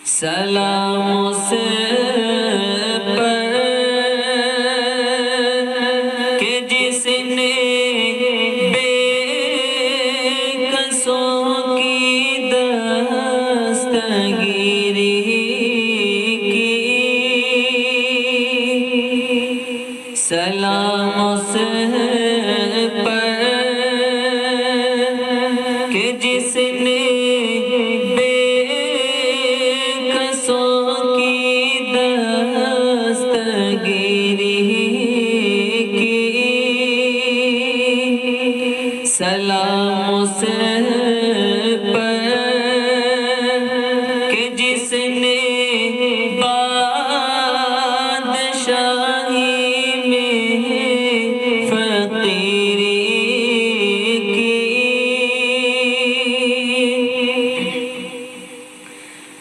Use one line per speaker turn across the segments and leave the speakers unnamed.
سلام اس پر کہ جس نے بے کسوں کی دستگیری کی، سلام اس پر کہ جس نے سلام اس پر کہ جس نے بادشاہی میں فقیری کی،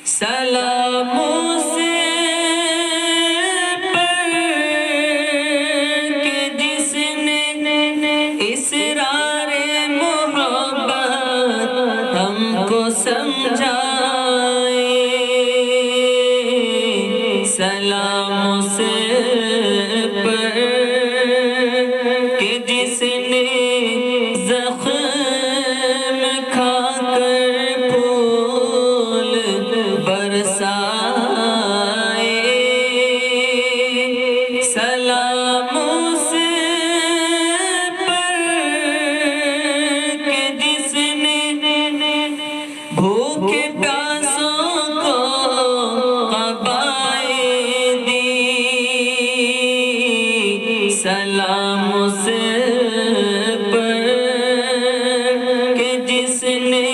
سلام اس پر کہ جس نے اسرار ہم کو سمجھائے، سلام اس پر کہ جس نے زخم کھا کر پھول برسائے، سلام اس بھوکے پیاسوں کو قبائیں دی، سلام اس پر کہ جس نے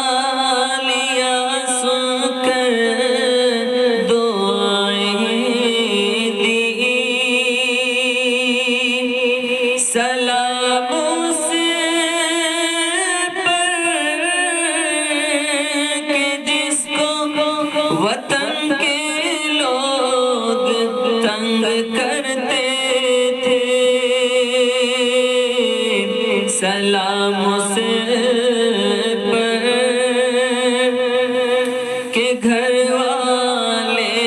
گالیاں سن کر دعائیں دی، سلام اس وطن کے لوگ تنگ کرتے تھے، سلام اس پر کہ گھر والے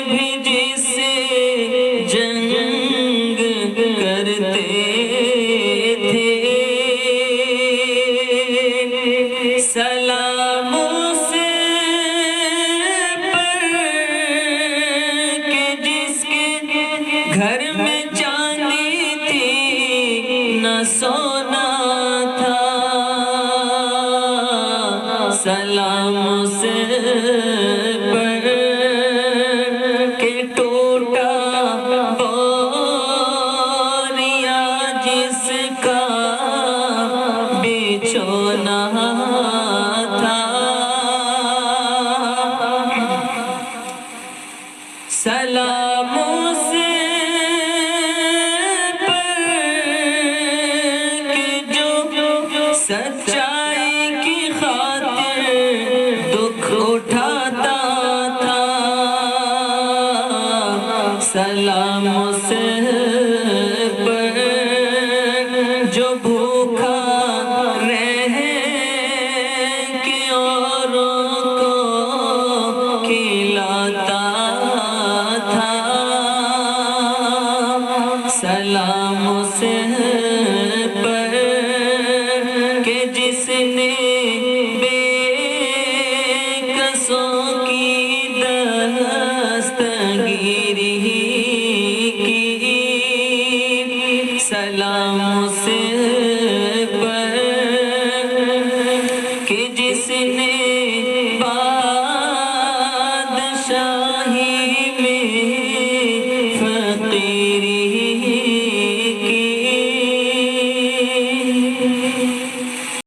بھی جس سے جنگ کرتے تھے، سلام گھر میں چاندی تھی نہ سونا تھا، سلام اس پر کہ ٹوٹا بوریا جس کا بچھونا تھا، سلام اس سچائی کی خاطر دکھ اٹھاتا تھا، سلام اس پر جو بھوکا رہ کے اوروں کو کھلاتا تھا، سلام اس پر کہ جس نے بے کسوں